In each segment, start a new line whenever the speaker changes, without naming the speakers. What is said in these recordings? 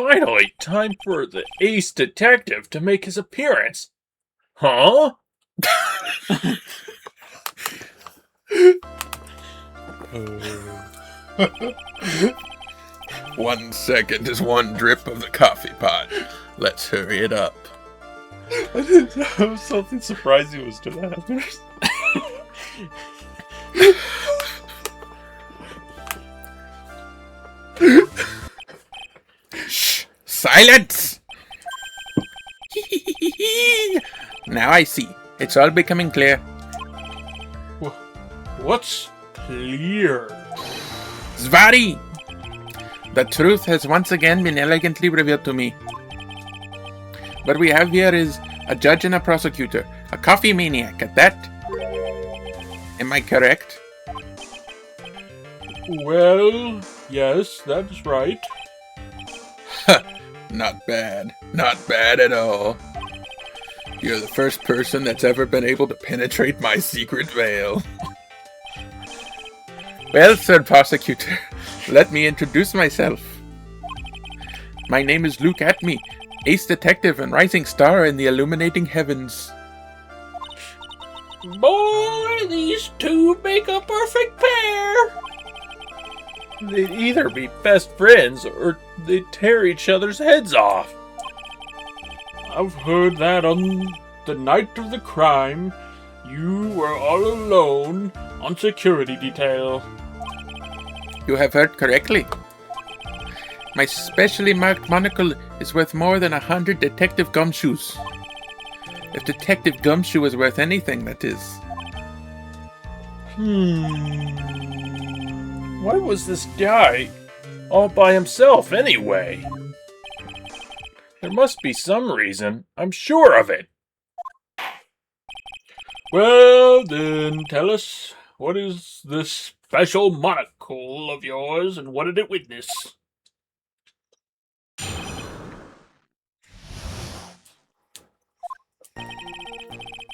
Finally, time for the ace detective to make his appearance. Huh?
1 second is one drip of the coffee pot. Let's hurry it up.
I didn't know something surprising was to happen.
Shh! Silence! Now I see. It's all becoming clear.
What's clear?
Zvari! The truth has once again been elegantly revealed to me. What we have here is a judge and a prosecutor, a coffee maniac at that. Am I correct?
Well, yes, that's right.
Not bad. Not bad at all. You're the first person that's ever been able to penetrate my secret veil. Well, Sir Prosecutor, let me introduce myself. My name is Luke Atmey, ace detective and rising star in the illuminating heavens.
Boy, these two make a perfect pair! They'd either be best friends or they'd tear each other's heads off. I've heard that on the night of the crime, you were all alone on security detail.
You have heard correctly. My specially marked monocle is worth more than 100 Detective Gumshoes. If Detective Gumshoe is worth anything, that is.
Why was this guy all by himself anyway? There must be some reason. I'm sure of it. Well, then, tell us, what is this special monocle of yours, and what did it witness?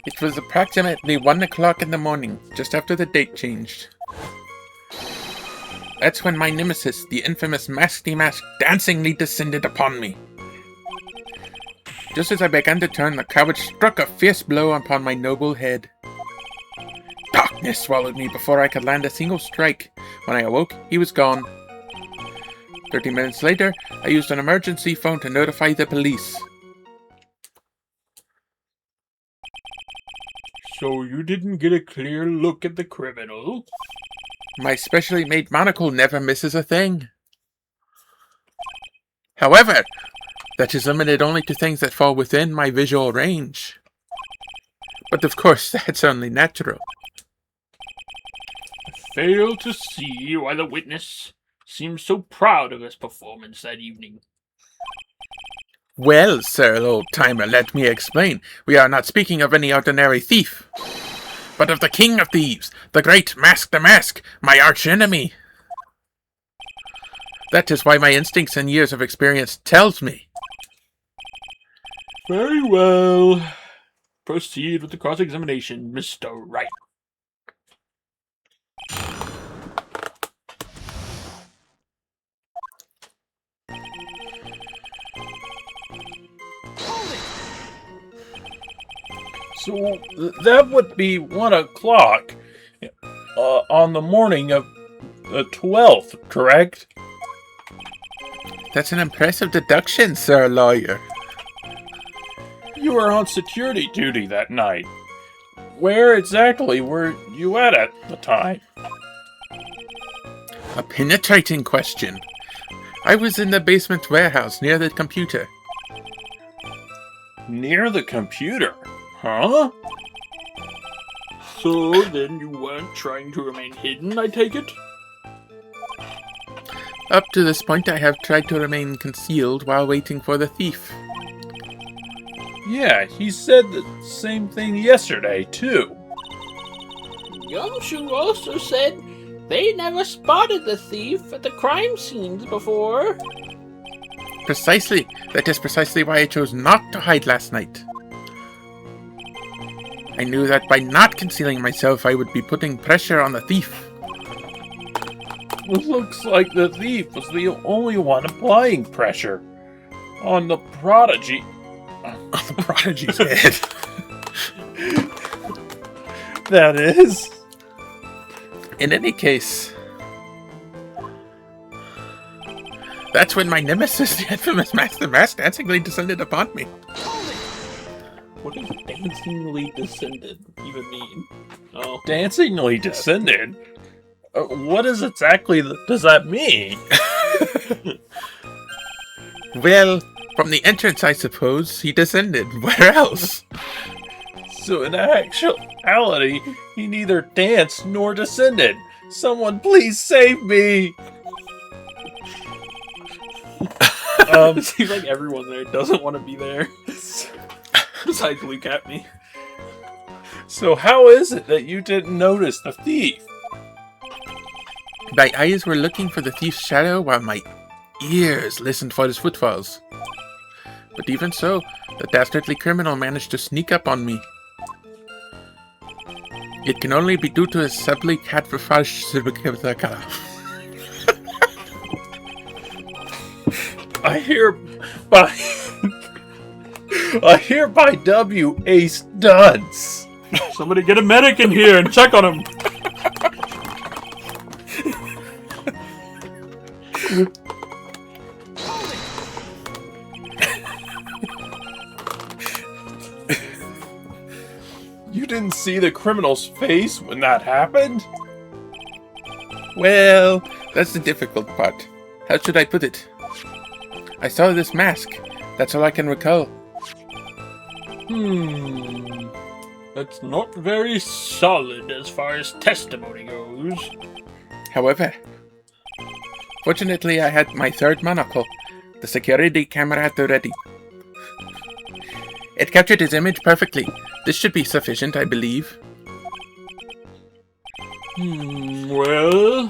It was approximately 1 o'clock in the morning, just after the date changed. That's when my nemesis, the infamous Masky Mask, dancingly descended upon me. Just as I began to turn, the coward struck a fierce blow upon my noble head. Darkness swallowed me before I could land a single strike. When I awoke, he was gone. 30 minutes later, I used an emergency phone to notify the police.
So you didn't get a clear look at the criminal?
My specially made monocle never misses a thing. However, that is limited only to things that fall within my visual range. But of course, that's only natural.
I fail to see why the witness seems so proud of his performance that evening.
Well, sir, old-timer, let me explain. We are not speaking of any ordinary thief, but of the king of thieves, the great Mask the Mask, my arch-enemy. That is why my instincts and years of experience tells me.
Very well. Proceed with the cross-examination, Mr. Wright. So that would be 1 o'clock on the morning of the 12th, correct?
That's an impressive deduction, sir lawyer.
You were on security duty that night. Where exactly were you at the time?
A penetrating question. I was in the basement warehouse near the computer.
Near the computer? Huh? So then you weren't trying to remain hidden, I take it?
Up to this point, I have tried to remain concealed while waiting for the thief.
Yeah, he said the same thing yesterday, too.
Gumshoe also said they never spotted the thief at the crime scenes before.
Precisely. That is precisely why I chose not to hide last night. I knew that by not concealing myself, I would be putting pressure on the thief.
It looks like the thief was the only one applying pressure. On the prodigy.
On the prodigy's head.
That is.
In any case, that's when my nemesis, the infamous Master Mask, dancingly descended upon me.
What does dancingly descended even mean? Oh,
Dancingly descended? What is exactly does that mean?
Well, from the entrance, I suppose, he descended. Where else?
So in actuality, he neither danced nor descended. Someone please save me!
it seems like everyone there doesn't want to be there. Besides Luke Atmey.
So how is it that you didn't notice the thief?
My eyes were looking for the thief's shadow while my ears listened for his footfalls. But even so, the dastardly criminal managed to sneak up on me. It can only be due to his subtly catfish.
I hereby W Ace Dunce.
Somebody get a medic in here and check on him.
You didn't see the criminal's face when that happened?
Well, that's the difficult part. How should I put it? I saw this mask. That's all I can recall.
That's not very solid as far as testimony goes.
However, fortunately I had my third monocle, the security camera at the ready. It captured his image perfectly. This should be sufficient, I believe.
Well,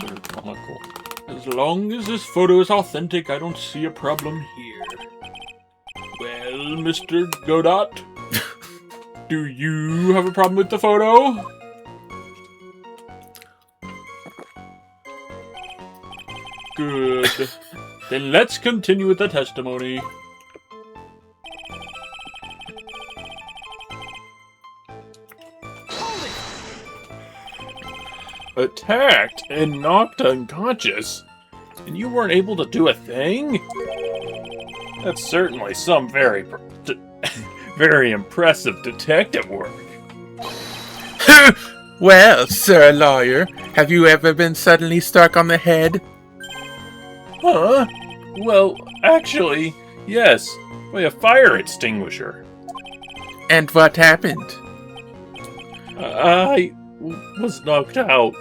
as long as this photo is authentic, I don't see a problem here. Well, Mr. Godot, do you have a problem with the photo? Good. Then let's continue with the testimony.
Attacked and knocked unconscious, and you weren't able to do a thing? That's certainly some very impressive detective work.
Well, sir lawyer, have you ever been suddenly struck on the head?
Huh? Well, actually, yes, by a fire extinguisher.
And what happened?
I was knocked out.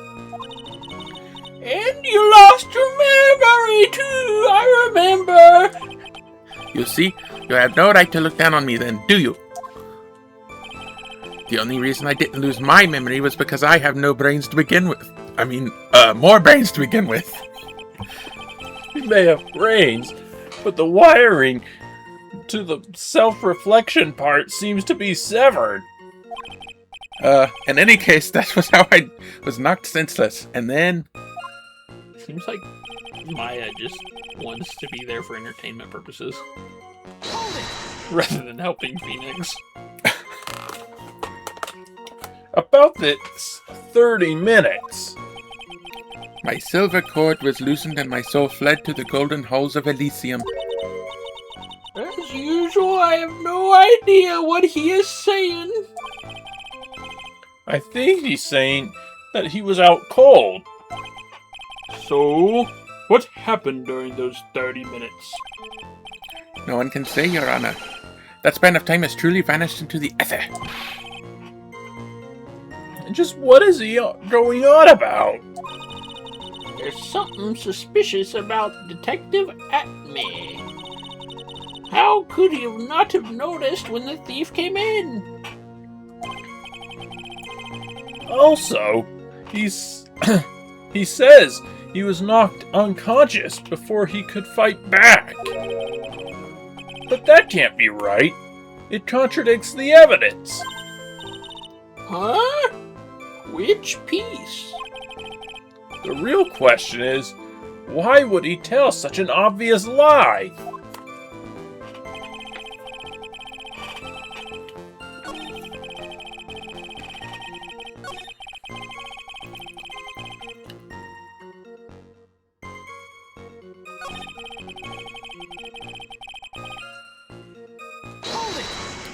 And you lost your memory too, I remember.
You see, you have no right to look down on me then, do you? The only reason I didn't lose my memory was because I have no brains to begin with. I mean, more brains to begin with.
You may have brains, but the wiring to the self-reflection part seems to be severed.
In any case, that was how I was knocked senseless, and then...
Seems like Maya just wants to be there for entertainment purposes. Rather than helping Phoenix.
About this 30 minutes.
My silver cord was loosened and my soul fled to the golden halls of Elysium.
As usual, I have no idea what he is saying.
I think he's saying that he was out cold.
So, what happened during those 30 minutes?
No one can say, Your Honor. That span of time has truly vanished into the ether.
And just what is he going on about?
There's something suspicious about Detective Atmey. How could he not have noticed when the thief came in?
Also, he says he was knocked unconscious before he could fight back. But that can't be right. It contradicts the evidence.
Huh? Which piece?
The real question is, why would he tell such an obvious lie?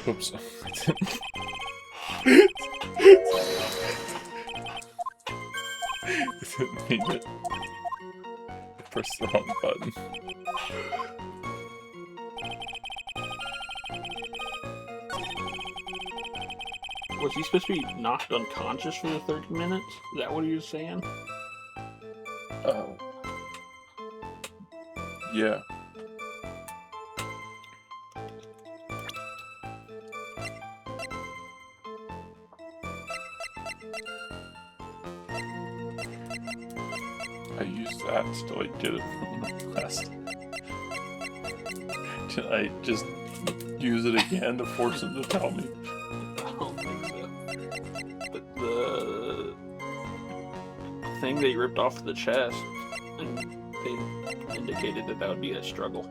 Oops. Didn't mean it. I pressed the wrong button.
Was he supposed to be knocked unconscious for the 30 minutes? Is that what he was saying?
Yeah. I used that until I did it from the last. Did I just use it again to force him to tell me?
I don't think so. But the thing that he ripped off the chest, and they indicated that that would be a struggle.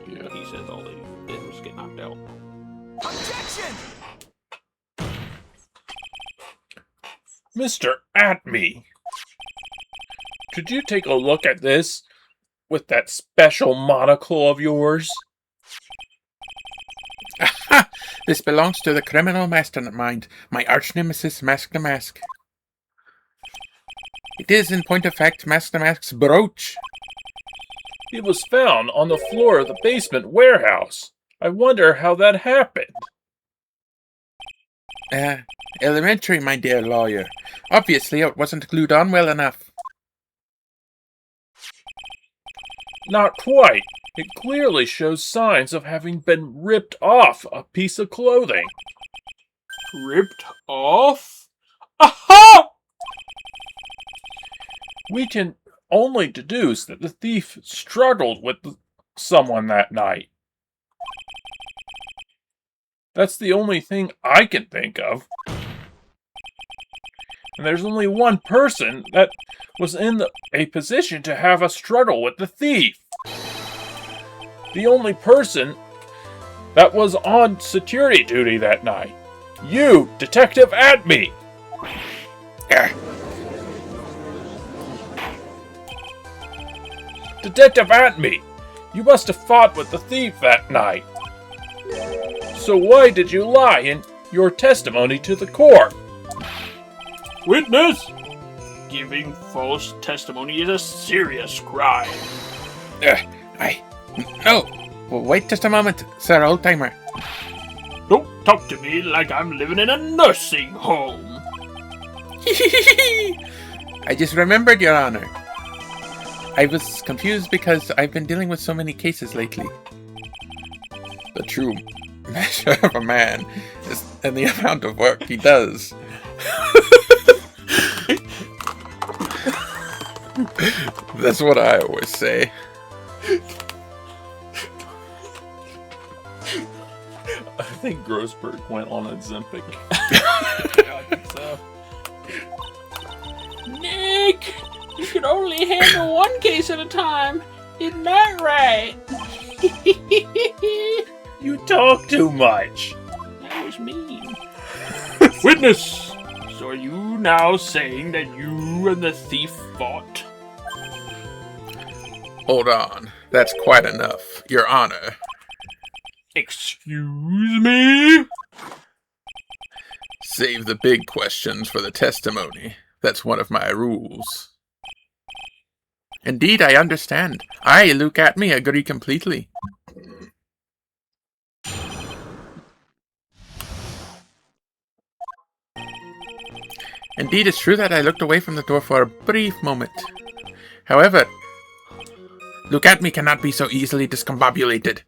Yeah.
But he says all they did was get knocked out.
Objection!
Mr. Atmey, could you take a look at this with that special monocle of yours?
Aha! This belongs to the criminal mastermind, my arch-nemesis Mask the Mask. It is, in point of fact, Mask the Mask's brooch.
It was found on the floor of the basement warehouse. I wonder how that happened.
Elementary, my dear lawyer. Obviously, it wasn't glued on well enough.
Not quite. It clearly shows signs of having been ripped off a piece of clothing.
Ripped off? Aha!
We can only deduce that the thief struggled with someone that night. That's the only thing I can think of. And there's only one person that was in a position to have a struggle with the thief. The only person that was on security duty that night. You, Detective Atmey! Detective Atmey! You must have fought with the thief that night. So why did you lie in your testimony to the court?
Witness! Giving false testimony is a serious crime.
No! Well, wait just a moment, Sir Oldtimer.
Don't talk to me like I'm living in a nursing home.
I just remembered, Your Honor. I was confused because I've been dealing with so many cases lately. The true measure of a man is in the amount of work he does. That's what I always say.
I think Grossberg went on Ozempic.
I think so. Nick! You can only handle one case at a time. Isn't that right?
You talk too much.
That was mean. Witness! So are you now saying that you and the thief fought?
Hold on. That's quite enough, Your Honor.
Excuse me?
Save the big questions for the testimony. That's one of my rules. Indeed, I understand. I, Luke Atmey, agree completely. Indeed, it's true that I looked away from the door for a brief moment. However, Luke Atmey cannot be so easily discombobulated.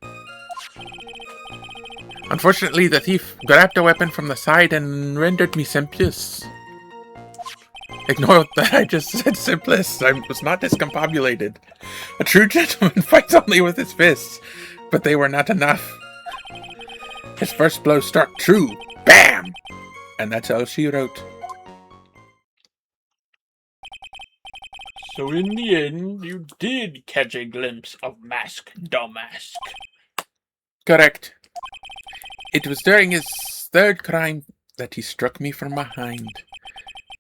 Unfortunately, the thief grabbed a weapon from the side and rendered me simplest. Ignore that I just said simplest. I was not discombobulated. A true gentleman fights only with his fists, but they were not enough. His first blow struck true. Bam! And that's all she wrote.
So in the end, you did catch a glimpse of Mask Dumbask.
Correct. It was during his third crime that he struck me from behind.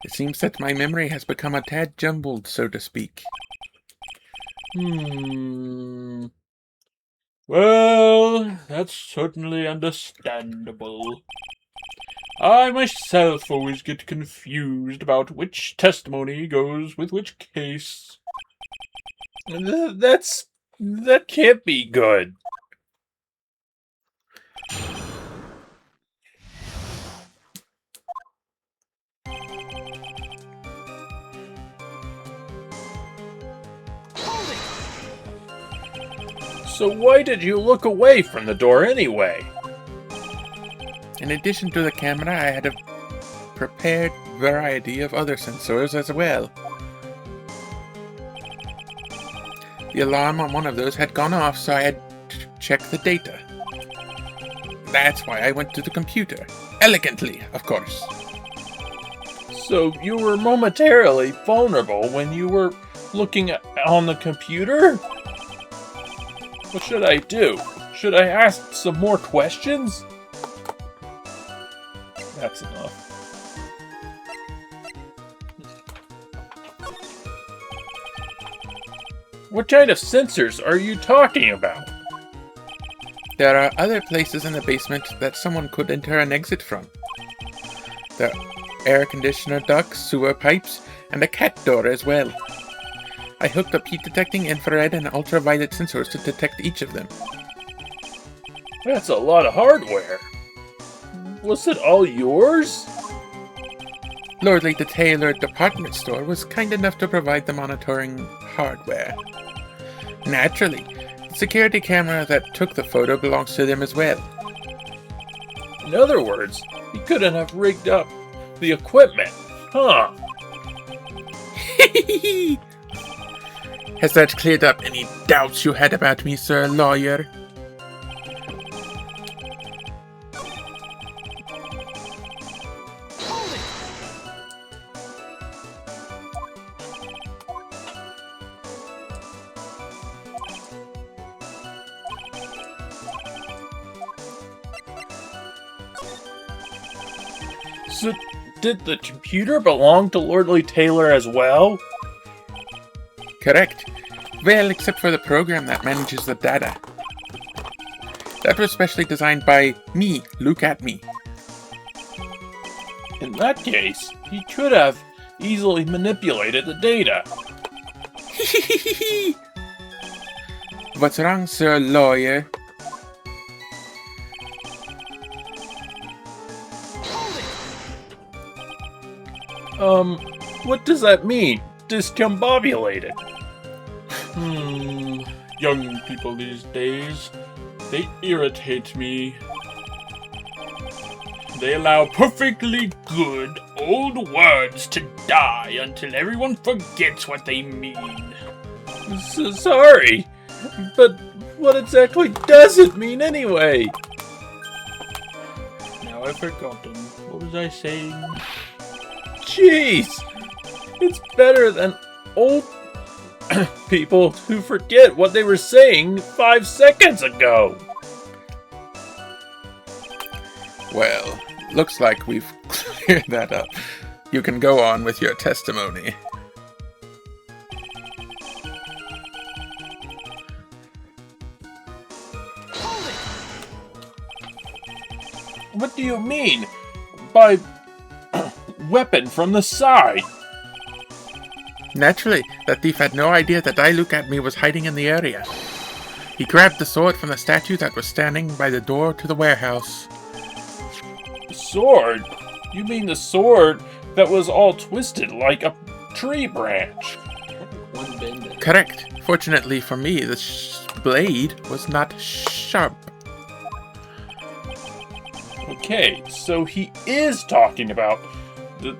It seems that my memory has become a tad jumbled, so to speak.
Well, Well, that's certainly understandable. I myself always get confused about which testimony goes with which case.
That can't be good. So why did you look away from the door anyway?
In addition to the camera, I had a prepared variety of other sensors as well. The alarm on one of those had gone off, so I had to check the data. That's why I went to the computer. Elegantly, of course.
So you were momentarily vulnerable when you were looking on the computer? What should I do? Should I ask some more questions? That's enough. What kind of sensors are you talking about?
There are other places in the basement that someone could enter and exit from. The air conditioner ducts, sewer pipes, and a cat door as well. I hooked up heat-detecting infrared and ultraviolet sensors to detect each of them.
That's a lot of hardware. Was it all yours?
Lordly the Taylor department store was kind enough to provide the monitoring hardware. Naturally, the security camera that took the photo belongs to them as well.
In other words, you couldn't have rigged up the equipment, huh?
Has that cleared up any doubts you had about me, sir lawyer?
So, did the computer belong to Lordly Taylor as well?
Correct. Well, except for the program that manages the data. That was specially designed by me, Atmey.
In that case, he could have easily manipulated the data.
What's wrong, sir lawyer?
What does that mean? Discombobulated.
Young people these days, they irritate me. They allow perfectly good old words to die until everyone forgets what they mean.
Sorry, but what exactly does it mean anyway?
Now I've forgotten. What was I saying?
Jeez! It's better than old people who forget what they were saying 5 seconds ago.
Well, looks like we've cleared that up. You can go on with your testimony.
What do you mean by weapon from the side?
Naturally, the thief had no idea that Atmey was hiding in the area. He grabbed the sword from the statue that was standing by the door to the warehouse.
Sword? You mean the sword that was all twisted like a tree branch?
One bend.
Correct. Fortunately for me, the blade was not sharp.
Okay, so he is talking about the...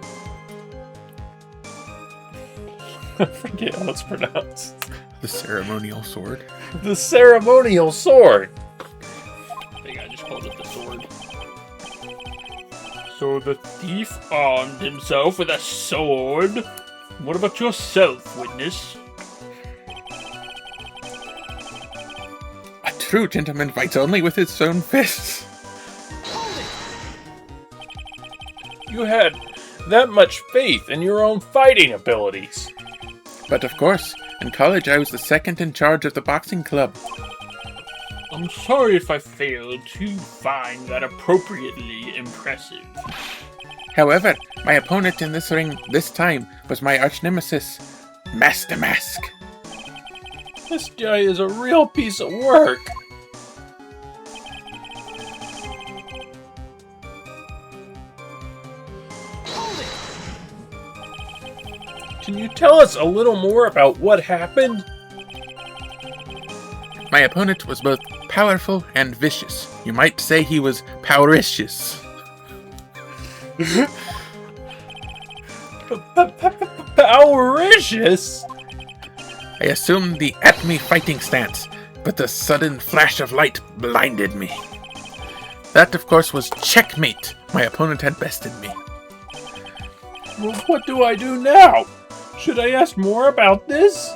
I forget how it's pronounced.
The ceremonial sword.
The ceremonial sword.
I think I just called it the sword. So the thief armed himself with a sword? What about yourself, witness?
A true gentleman fights only with his own fists.
You had that much faith in your own fighting abilities.
But of course, in college I was the second in charge of the boxing club.
I'm sorry if I failed to find that appropriately impressive.
However, my opponent in this ring this time was my arch-nemesis, Master Mask.
This guy is a real piece of work. Can you tell us a little more about what happened?
My opponent was both powerful and vicious. You might say he was powericious.
Powericious?
I assumed the Atmey fighting stance, but the sudden flash of light blinded me. That, of course, was checkmate. My opponent had bested me.
Well, what do I do now? Should I ask more about this?